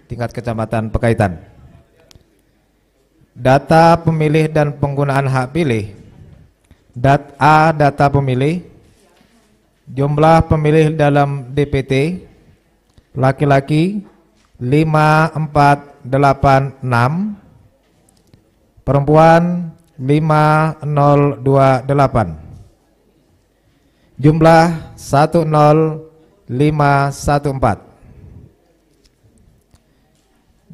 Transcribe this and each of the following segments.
tingkat kecamatan Pekaitan. Data pemilih dan penggunaan hak pilih. A. Data pemilih. Jumlah pemilih dalam DPT. Laki-laki 5486. Perempuan 5028. Jumlah 10514.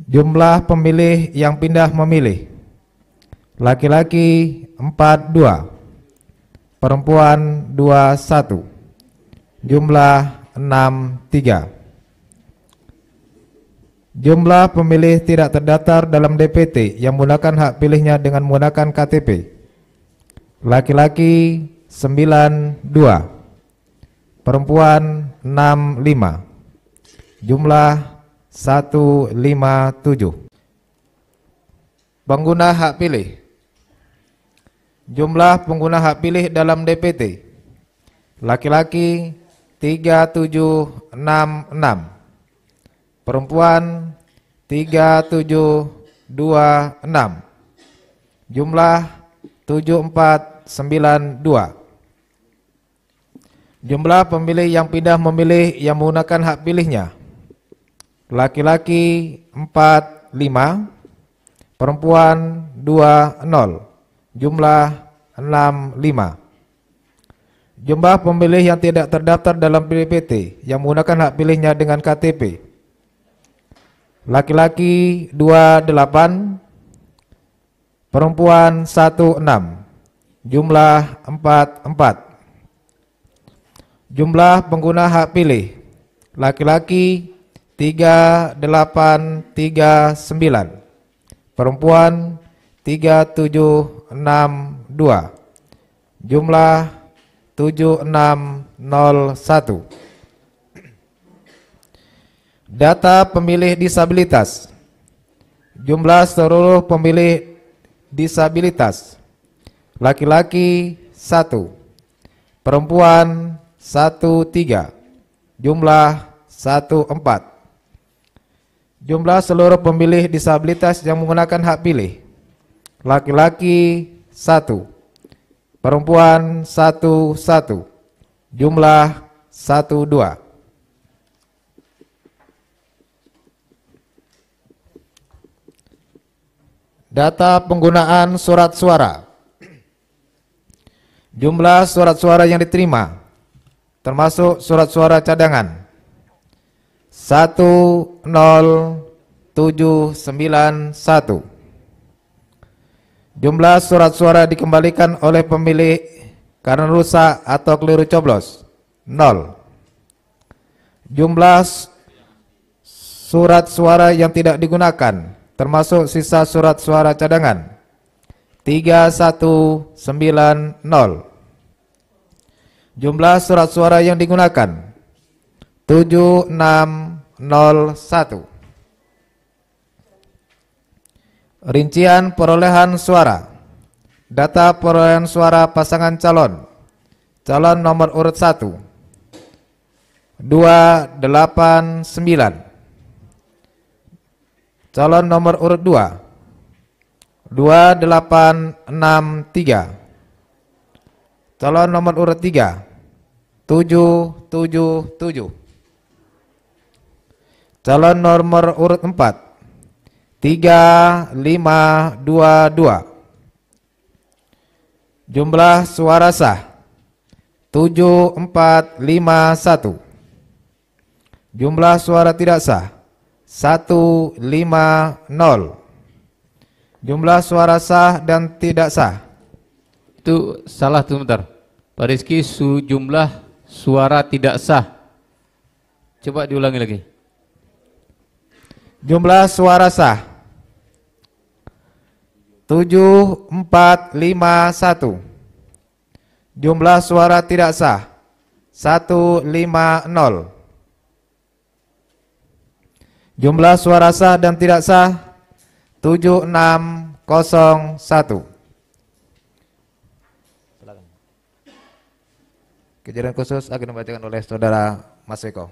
Jumlah pemilih yang pindah memilih. Laki-laki 42. Perempuan 21. Jumlah 63. Jumlah pemilih tidak terdaftar dalam DPT yang menggunakan hak pilihnya dengan menggunakan KTP. Laki-laki 92. Perempuan 65. Jumlah 157. Pengguna hak pilih. Jumlah pengguna hak pilih dalam DPT. Laki-laki 3766. Perempuan 3726. Jumlah 7492. Jumlah pemilih yang pindah memilih yang menggunakan hak pilihnya. Laki-laki 45. Perempuan 20. Jumlah 65. Jumlah pemilih yang tidak terdaftar dalam DPT yang menggunakan hak pilihnya dengan KTP. Laki-laki 28. Perempuan 16. Jumlah 44. Jumlah pengguna hak pilih. Laki-laki 3839. Perempuan 3762. Jumlah 7601. Data pemilih disabilitas. Jumlah seluruh pemilih disabilitas. Laki-laki 1. Perempuan 13. Jumlah 14. Jumlah seluruh pemilih disabilitas yang menggunakan hak pilih. Laki-laki 1. Perempuan 11. Jumlah 12. Data penggunaan surat suara. Jumlah surat suara yang diterima termasuk surat suara cadangan 10791. Jumlah surat suara dikembalikan oleh pemilik karena rusak atau keliru coblos 0. Jumlah surat suara yang tidak digunakan termasuk sisa surat suara cadangan 3190. Jumlah surat suara yang digunakan 7601. Rincian perolehan suara. Data perolehan suara pasangan calon. Calon nomor urut 1 289. Calon nomor urut 2 2863. Calon nomor urut 3 777. Calon nomor urut 4 3522. Jumlah suara sah 7451. Jumlah suara tidak sah 150. Jumlah suara sah dan tidak sah. Itu salah tuh, bentar. Pak Rizky, jumlah suara tidak sah. Coba diulangi lagi. Jumlah suara sah 7451. Jumlah suara tidak sah 150. Jumlah suara sah dan tidak sah 7601. Kejadian khusus akan dibacakan oleh Saudara Mas Eko.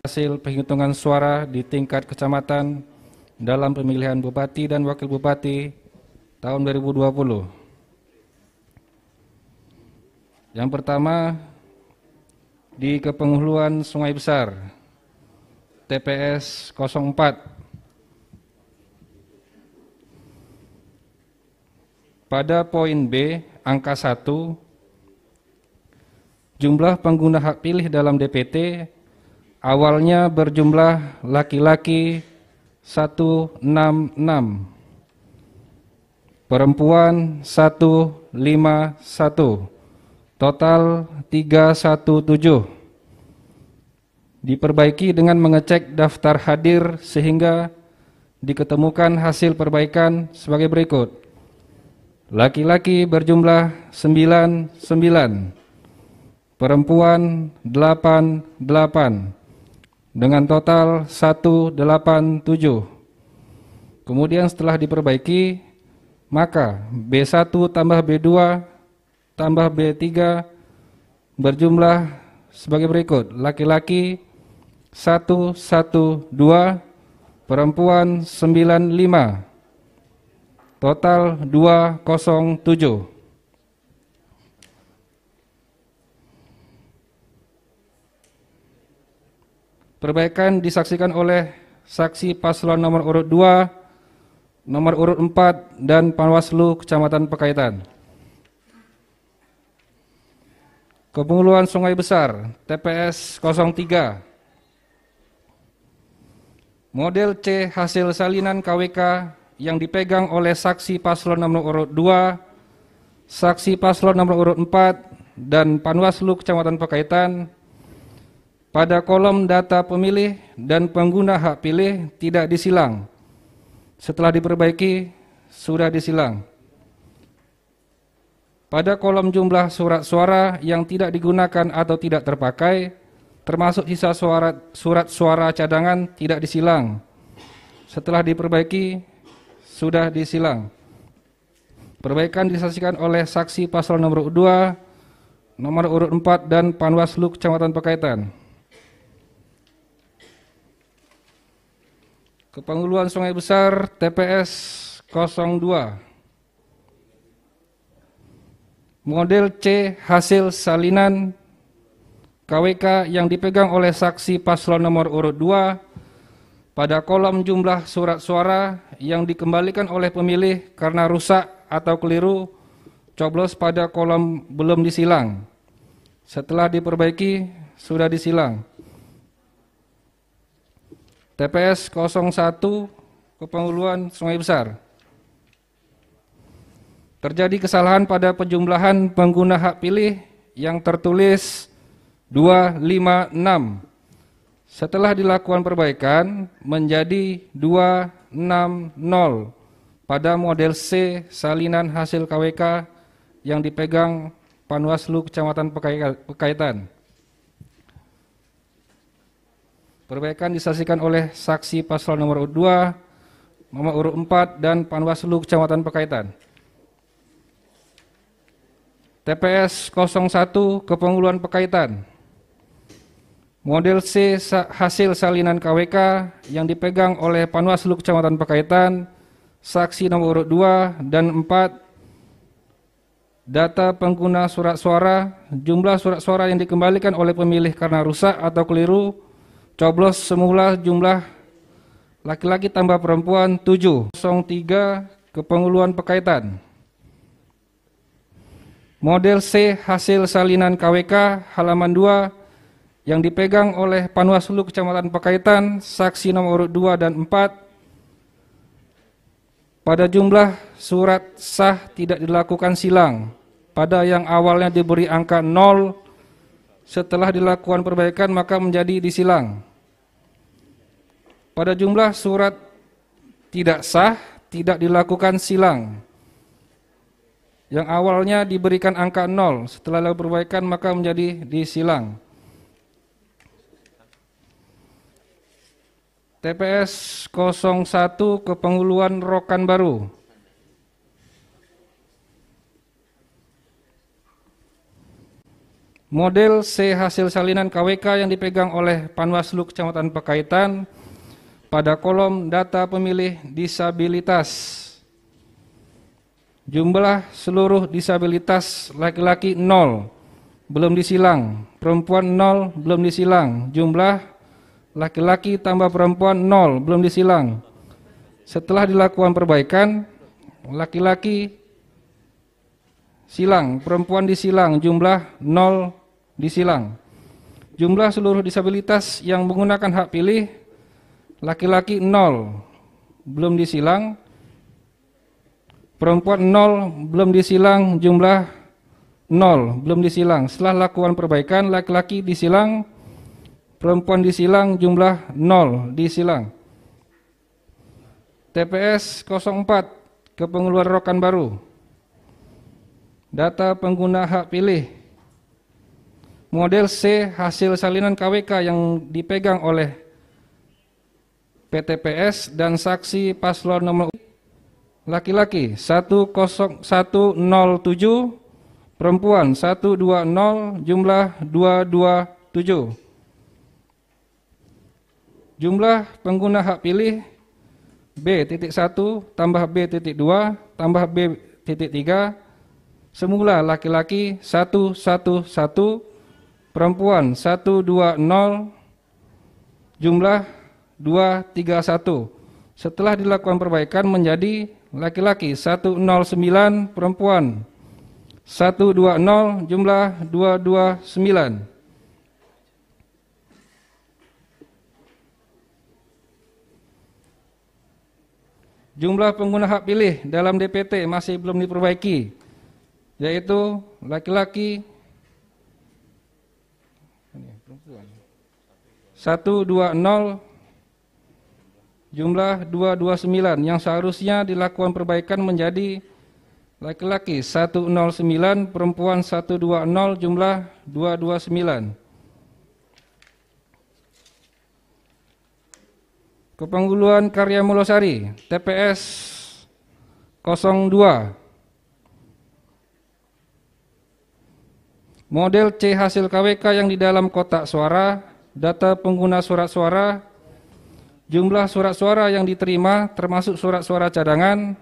hasil penghitungan suara di tingkat kecamatan dalam pemilihan Bupati dan Wakil Bupati tahun 2020. Yang pertama, di Kepenghuluan Sungai Besar, TPS 04. Pada poin B, angka 1, jumlah pengguna hak pilih dalam DPT awalnya berjumlah laki-laki 166, perempuan 151, total 317. Diperbaiki dengan mengecek daftar hadir sehingga diketemukan hasil perbaikan sebagai berikut. Laki-laki berjumlah 99, perempuan 88, dengan total 187. Kemudian setelah diperbaiki, maka B1 tambah B2 tambah B3 berjumlah sebagai berikut. Laki-laki 112, perempuan 95, total 207. Perbaikan disaksikan oleh saksi paslon nomor urut 2, nomor urut 4, dan Panwaslu Kecamatan Pekaitan. Kepenghuluan Sungai Besar, TPS 03. Model C hasil salinan KWK yang dipegang oleh saksi paslon nomor urut 2, saksi paslon nomor urut 4, dan Panwaslu Kecamatan Pekaitan pada kolom data pemilih dan pengguna hak pilih tidak disilang. Setelah diperbaiki, sudah disilang. Pada kolom jumlah surat suara yang tidak digunakan atau tidak terpakai, termasuk sisa surat suara cadangan tidak disilang. Setelah diperbaiki, sudah disilang. Perbaikan disaksikan oleh saksi paslon nomor 2, nomor urut 4, dan Panwaslu Kecamatan Pekaitan. Kepenghuluan Sungai Besar, TPS 02. Model C hasil salinan KWK yang dipegang oleh saksi paslon nomor urut 2 pada kolom jumlah surat suara yang dikembalikan oleh pemilih karena rusak atau keliru coblos pada kolom belum disilang. Setelah diperbaiki, sudah disilang. TPS 01, Kepenghuluan Sungai Besar. Terjadi kesalahan pada penjumlahan pengguna hak pilih yang tertulis 256. Setelah dilakukan perbaikan menjadi 260 pada model C salinan hasil KWK yang dipegang Panwaslu Kecamatan Pekaitan. Perbaikan disaksikan oleh saksi paslon nomor urut 2, nomor urut 4, dan Panwaslu Kecamatan Pekaitan. TPS 01 Kepenghuluan Pekaitan. Model C hasil salinan KWK yang dipegang oleh Panwaslu Kecamatan Pekaitan, saksi nomor urut 2 dan 4, data pengguna surat suara, jumlah surat suara yang dikembalikan oleh pemilih karena rusak atau keliru, coblos semula jumlah laki-laki tambah perempuan 7. 03 Kepenghuluan Pekaitan. Model C hasil salinan KWK halaman 2 yang dipegang oleh Panwaslu Kecamatan Pekaitan, saksi nomor urut 2 dan 4. Pada jumlah surat sah tidak dilakukan silang. Pada yang awalnya diberi angka 0, setelah dilakukan perbaikan maka menjadi disilang. Pada jumlah surat tidak sah, tidak dilakukan silang. Yang awalnya diberikan angka 0, setelah dilakukan perbaikan maka menjadi disilang. TPS 01 Kepenghuluan Rokan Baru. Model C hasil salinan KWK yang dipegang oleh Panwaslu Kecamatan Pekaitan pada kolom data pemilih disabilitas. Jumlah seluruh disabilitas laki-laki 0, belum disilang. Perempuan 0, belum disilang. Jumlah laki-laki tambah perempuan 0, belum disilang. Setelah dilakukan perbaikan, laki-laki silang, perempuan disilang, jumlah 0 disilang. Jumlah seluruh disabilitas yang menggunakan hak pilih, laki-laki 0, belum disilang. Perempuan 0, belum disilang, jumlah 0, belum disilang. Setelah lakukan perbaikan, laki-laki disilang, perempuan disilang, jumlah 0 disilang. TPS 04, Kepengurusan Rokan Baru. Data pengguna hak pilih. Model C hasil salinan KWK yang dipegang oleh PTPS dan saksi paslon nomor laki-laki 10107, perempuan 120, jumlah 227. Jumlah pengguna hak pilih B.1 tambah B.2 tambah B.3, semula laki-laki 111, perempuan 120, jumlah 231. Setelah dilakukan perbaikan menjadi laki-laki 109, perempuan 120, jumlah 229. Jumlah pengguna hak pilih dalam DPT masih belum diperbaiki, yaitu laki-laki 120, jumlah 229, yang seharusnya dilakukan perbaikan menjadi laki-laki 109, perempuan 120, jumlah 229. Kepengguluan Karya Mulosari, TPS 02. Model C hasil KWK yang di dalam kotak suara, data pengguna surat suara, jumlah surat suara yang diterima termasuk surat suara cadangan,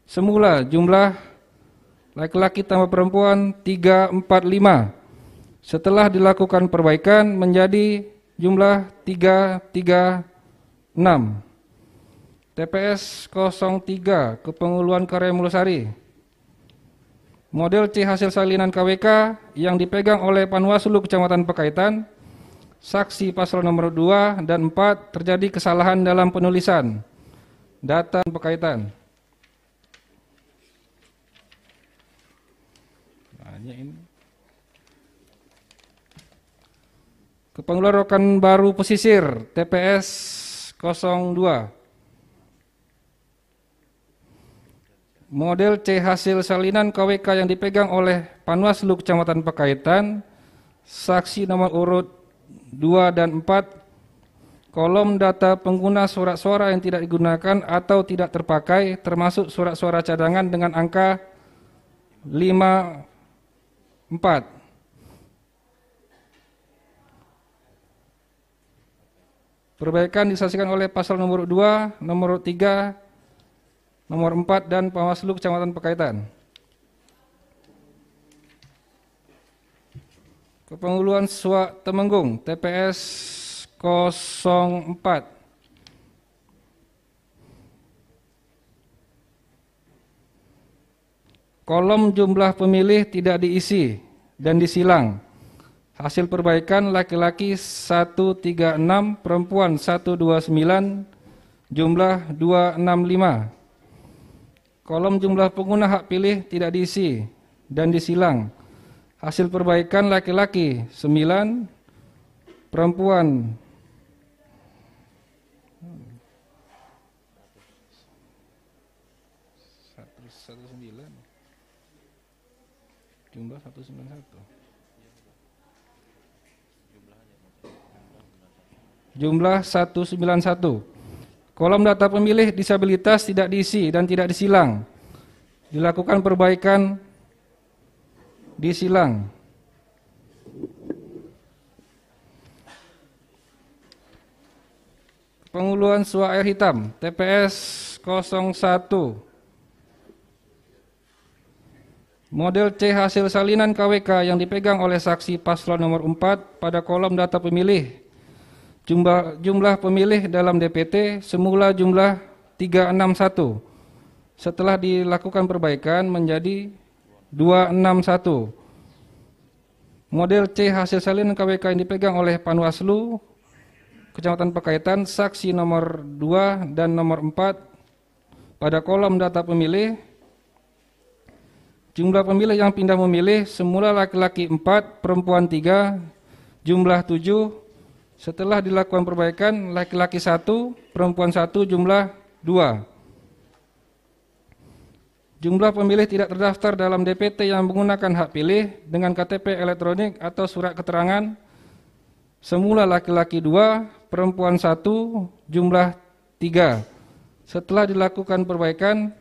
semula jumlah laki-laki tambah perempuan 345. Setelah dilakukan perbaikan menjadi jumlah 336. TPS 03 Kepengguluan Karya Mulosari. Model C hasil salinan KWK yang dipegang oleh Panwaslu Kecamatan Pekaitan, saksi paslon nomor 2 dan 4 terjadi kesalahan dalam penulisan data Pekaitan. Kepengguluan Rokan Baru Pesisir, TPS 02. Model C hasil salinan KWK yang dipegang oleh Panwaslu Kecamatan Pekaitan, saksi nomor urut 2 dan 4, kolom data pengguna surat suara yang tidak digunakan atau tidak terpakai termasuk surat suara cadangan dengan angka 54. Perbaikan disaksikan oleh pasal nomor 2, nomor 3, nomor 4 dan Panwaslu Kecamatan Pekaitan. Kepengguluan Suak Temenggung, TPS 04. Kolom jumlah pemilih tidak diisi dan disilang. Hasil perbaikan laki-laki 136, perempuan 129, jumlah 265. Kolom jumlah pengguna hak pilih tidak diisi dan disilang. Hasil perbaikan laki-laki 9, perempuan 119, jumlah 191. Jumlah 191. Kolom data pemilih disabilitas tidak diisi dan tidak disilang. Dilakukan perbaikan, disilang. Penguluan suara air hitam TPS 01. Model C hasil salinan KWK yang dipegang oleh saksi paslon nomor 4 pada kolom data pemilih. Jumlah pemilih dalam DPT semula jumlah 361. Setelah dilakukan perbaikan menjadi 261. Model C hasil salinan KWK yang dipegang oleh Panwaslu Kecamatan Pekaitan saksi nomor 2 dan nomor 4 pada kolom data pemilih. Jumlah pemilih yang pindah memilih semula laki-laki 4, perempuan 3, jumlah 7. Setelah dilakukan perbaikan laki-laki 1, perempuan 1, jumlah 2. Jumlah pemilih tidak terdaftar dalam DPT yang menggunakan hak pilih dengan KTP elektronik atau surat keterangan semula laki-laki 2, perempuan 1, jumlah 3. Setelah dilakukan perbaikan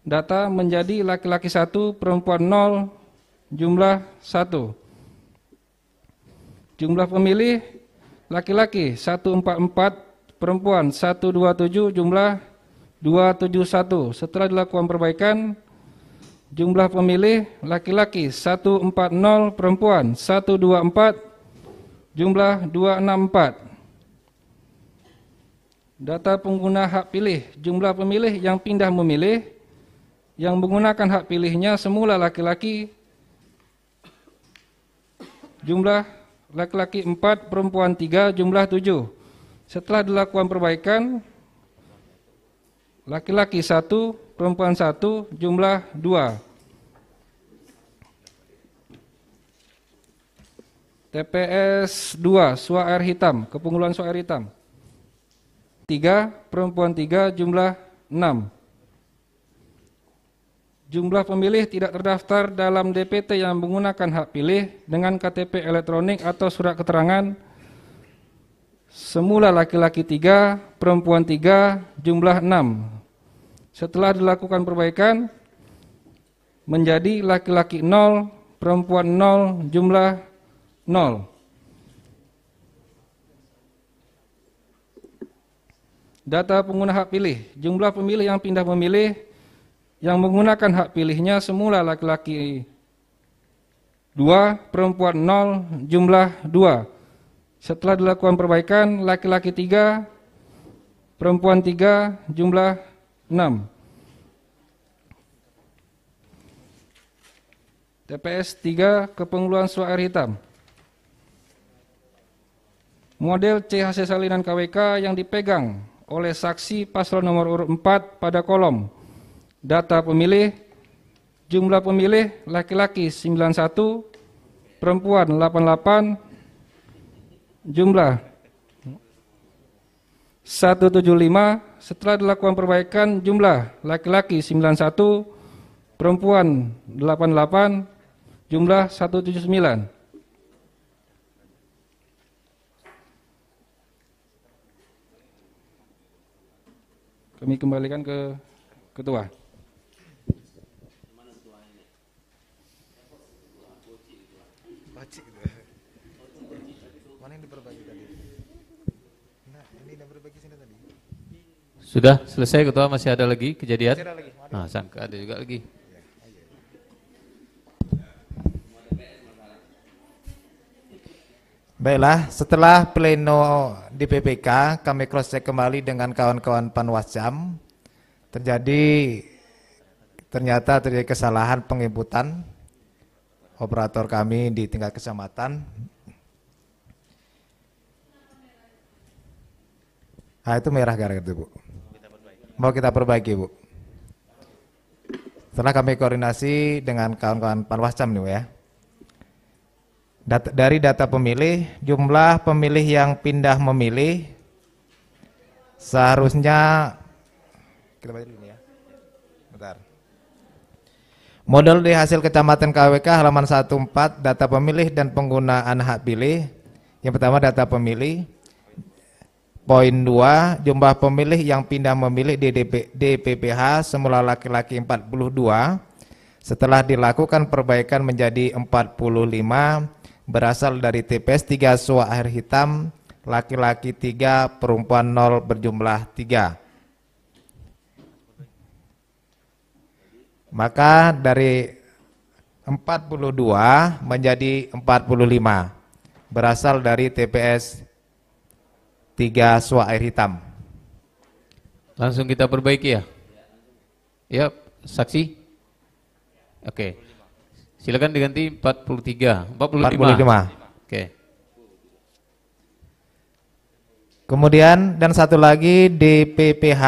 data menjadi laki-laki 1, perempuan 0, jumlah 1. Jumlah pemilih laki-laki 144, perempuan 127, jumlah 271. Setelah dilakukan perbaikan jumlah pemilih laki-laki 140, perempuan 124, jumlah 264. Data pengguna hak pilih, jumlah pemilih yang pindah memilih yang menggunakan hak pilihnya semula laki-laki, jumlah laki-laki 4, perempuan 3, jumlah 7. Setelah dilakukan perbaikan laki-laki 1, perempuan 1, jumlah 2. TPS 2, suara air hitam, kepunggulan suara air hitam 3, perempuan 3, jumlah 6. Jumlah pemilih tidak terdaftar dalam DPT yang menggunakan hak pilih dengan KTP elektronik atau surat keterangan semula laki-laki 3, perempuan 3, jumlah 6. Setelah dilakukan perbaikan menjadi laki-laki 0, perempuan 0, jumlah 0. Data pengguna hak pilih, jumlah pemilih yang pindah memilih yang menggunakan hak pilihnya semula laki-laki 2, perempuan 0, jumlah 2. Setelah dilakukan perbaikan laki-laki 3, perempuan 3, jumlah 6. TPS 3, kepenguluan suara air hitam. Model C hasil salinan KWK yang dipegang oleh saksi paslon nomor urut 4 pada kolom data pemilih. Jumlah pemilih laki-laki 91, perempuan 88, jumlah 175. Setelah dilakukan perbaikan jumlah laki-laki 91, perempuan 88, jumlah 179. Kami kembalikan ke ketua. Sudah selesai ketua, masih ada lagi kejadian? Nah, sangka ada juga lagi. Baiklah, setelah pleno di PPK, kami cross check kembali dengan kawan-kawan Panwasjam. Ternyata terjadi kesalahan penginputan operator kami di tingkat kecamatan. Itu merah gara-gara itu, Bu. Mau kita perbaiki, Bu. Setelah kami koordinasi dengan kawan-kawan Panwasjam nih, Bu, ya. Dari data pemilih, jumlah pemilih yang pindah memilih seharusnya kita baca dulu ya. Bentar. Model di hasil kecamatan KWK halaman 14 data pemilih dan penggunaan hak pilih. Yang pertama data pemilih. Poin 2, jumlah pemilih yang pindah memilih di DPPH semula laki-laki 42. Setelah dilakukan perbaikan menjadi 45, berasal dari TPS 3 suara air hitam laki-laki 3, perempuan 0 berjumlah 3. Maka dari 42 menjadi 45, berasal dari TPS 3 Suak Air Hitam. Langsung kita perbaiki ya. Ya, saksi. Oke. Silakan diganti 43, 45. Oke. Kemudian dan satu lagi DPPH.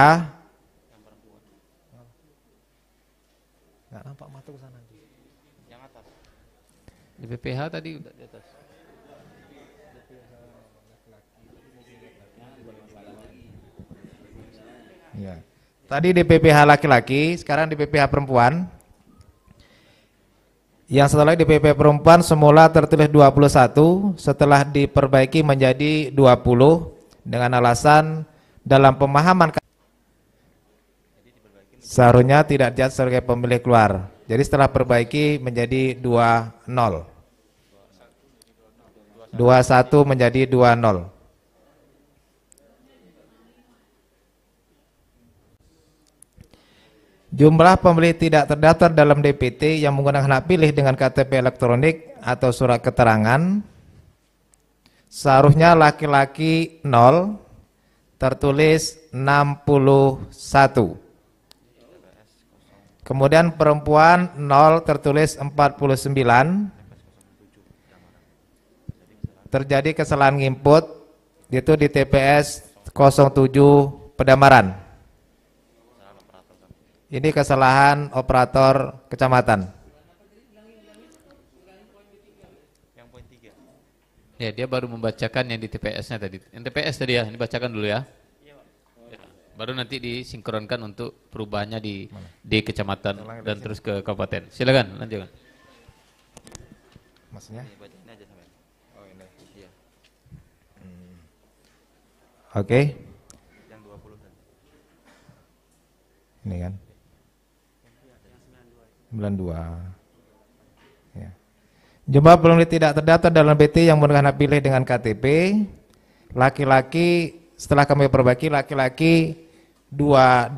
Nggak nampak mata ke sana. Yang atas. DPPH tadi udah di atas. Ya. Tadi DPPH laki-laki, sekarang DPPH perempuan. Yang setelah DPP perempuan semula tertulis 21, setelah diperbaiki menjadi 20 dengan alasan dalam pemahaman seharusnya tidak dijat sebagai pemilih keluar. Jadi setelah perbaiki menjadi 20. 21 menjadi 20. Jumlah pemilih tidak terdaftar dalam DPT yang menggunakan hak pilih dengan KTP elektronik atau surat keterangan seharusnya laki-laki 0 tertulis 61. Kemudian perempuan 0 tertulis 49. Terjadi kesalahan input itu di TPS 07 Pedamaran. Ini kesalahan operator kecamatan. Yang poin 3. Ya, dia baru membacakan yang di TPS-nya tadi. Yang TPS tadi ya, dibacakan dulu ya. Ya, baru nanti disinkronkan untuk perubahannya di kecamatan dan terus ke kabupaten. Silakan, lanjutkan. Maksudnya? Oh, ini. Iya. Oke. Yang 20 tadi. Ini kan. 92. Ya. Jumlah pemilih tidak terdaftar dalam BT yang menggunakan hak pilih dengan KTP laki-laki setelah kami perbaiki laki-laki 28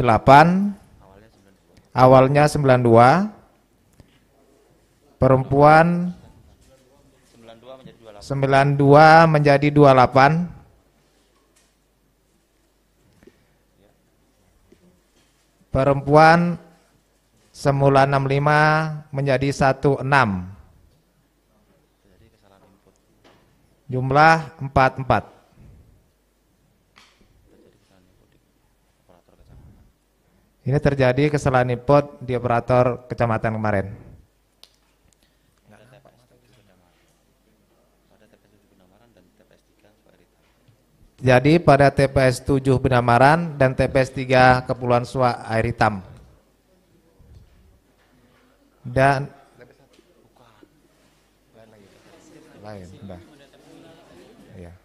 awalnya 92, perempuan 92 menjadi 28, perempuan semula 65 menjadi 16. Jumlah 44. Ini terjadi kesalahan input di operator kecamatan kemarin. Jadi pada TPS 7 Benamaran dan TPS 3 Kepulauan Suak Air Hitam. Dan lain udah. Ya.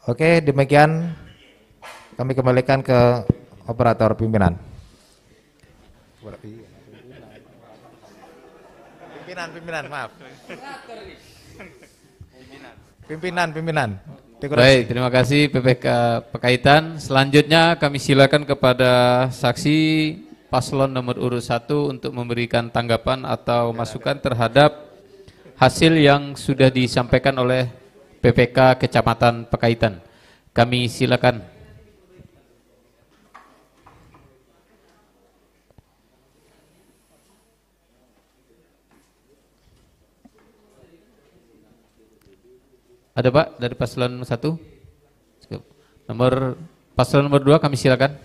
Oke, demikian kami kembalikan ke operator pimpinan. Pimpinan, maaf. Pimpinan. Baik, terima kasih PPK Pekaitan. Selanjutnya kami silakan kepada saksi paslon nomor urut 1 untuk memberikan tanggapan atau masukan terhadap hasil yang sudah disampaikan oleh PPK Kecamatan Pekaitan. Kami silakan. Ada Pak dari paslon 1? Nomor paslon nomor 2 kami silakan.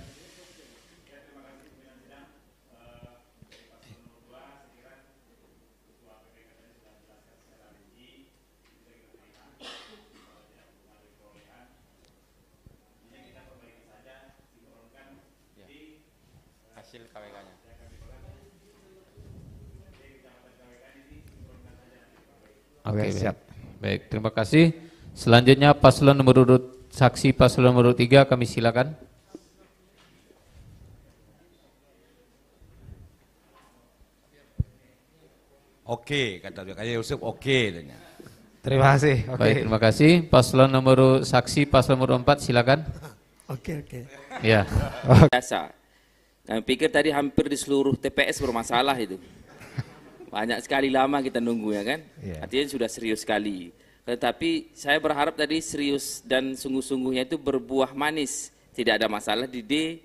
Hasil KWK-nya. Oke, siap. Baik, terima kasih. Selanjutnya paslon nomor urut saksi paslon nomor urut 3 kami silakan. Oke, kata Kaya Yusuf, oke. Terima kasih. Oke. Baik, terima kasih. Paslon nomor saksi paslon nomor 4 silakan. Oke. Ya. Biasa. Kami pikir tadi hampir di seluruh TPS bermasalah itu. Banyak sekali lama kita nunggu ya kan. Iya. Artinya sudah serius sekali. Tetapi saya berharap tadi serius dan sungguh-sungguhnya itu berbuah manis. Tidak ada masalah di D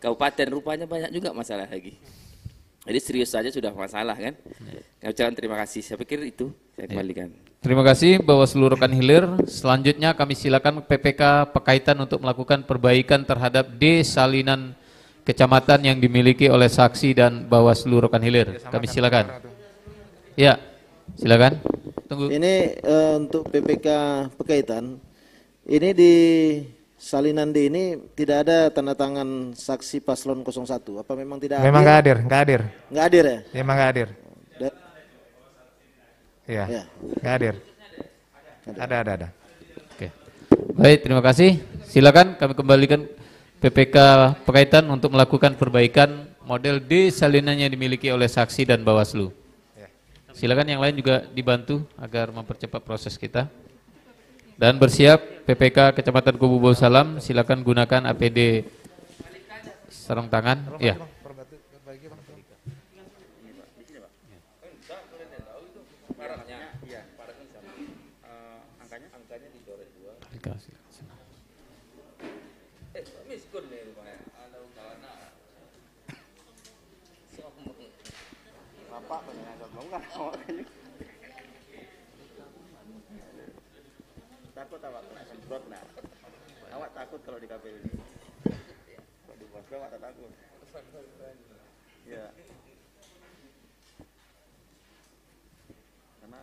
Kabupaten, rupanya banyak juga masalah lagi. Jadi serius saja sudah masalah kan. Kami ucapkan terima kasih. Saya pikir itu saya kembalikan. Terima kasih Bawaslu Rekan Hilir. Selanjutnya kami silakan PPK Pekaitan untuk melakukan perbaikan terhadap D salinan kecamatan yang dimiliki oleh saksi dan Bawaslu Rekan Hilir. Kami silakan. Ya, silakan. Tunggu. Ini untuk PPK Pekaitan, ini di salinan D ini tidak ada tanda tangan saksi paslon 01. Apa memang tidak Memang hadir? nggak hadir. Nggak hadir ya? Memang nggak hadir. Ya. Iya. Nggak hadir. Ada. Oke. Baik, terima kasih. Silakan kami kembalikan PPK Pekaitan untuk melakukan perbaikan model D salinan yang dimiliki oleh saksi dan Bawaslu. Silakan yang lain juga dibantu agar mempercepat proses kita. Dan bersiap PPK Kecamatan Kubu Bau Salam, silakan gunakan APD sarung tangan. Ya. Takut awak semprot nah. Awak takut kalau di KPU ini. Kalau di Bawaslu awak tak takut. Ya. Karena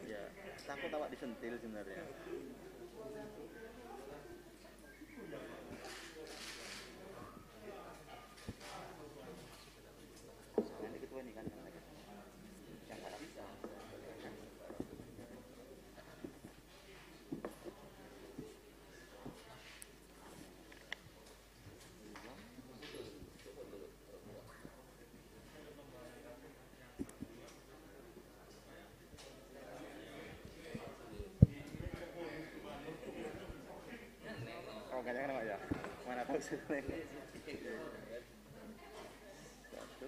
ya takut awak disentil sebenarnya. Ini ketua ini kan yang harap bisa. Ya. Mana tahu sebenarnya. Satu.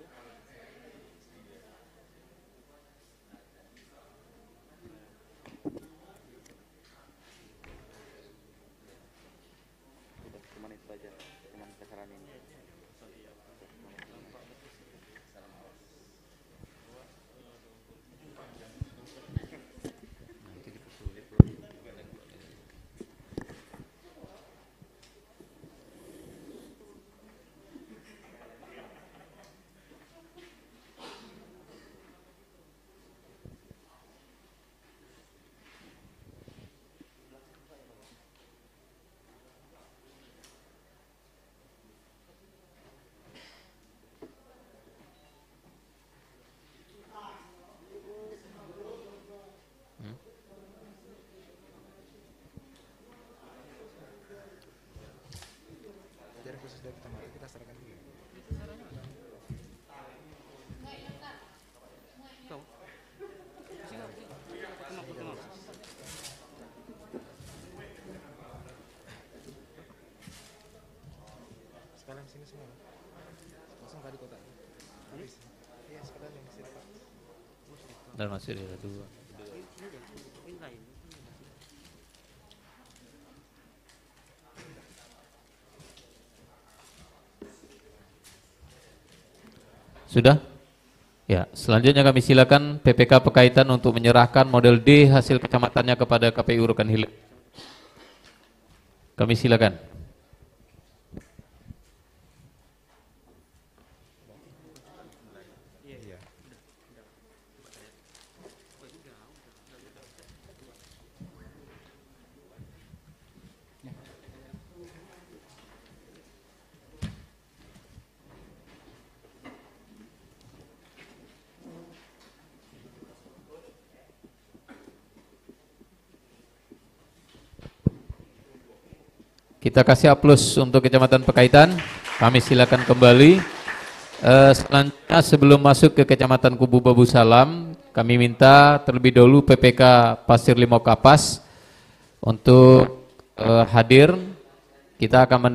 Cuman itu aja, cuman kesaran ini. Sekalian sini semua. Langsung tadi kotak. Habis. Iya, sekalian yang sini Pak. Dan masih ada 2. Sudah? Ya, selanjutnya kami silakan PPK Pekaitan untuk menyerahkan model D hasil kecamatannya kepada KPU Rekan Hilir. Kami silakan. Kita kasih aplaus untuk Kecamatan Pekaitan. Kami silakan kembali. Selanjutnya sebelum masuk ke Kecamatan Kubu Bau Salam, kami minta terlebih dahulu PPK Pasir Limau Kapas untuk hadir. Kita akan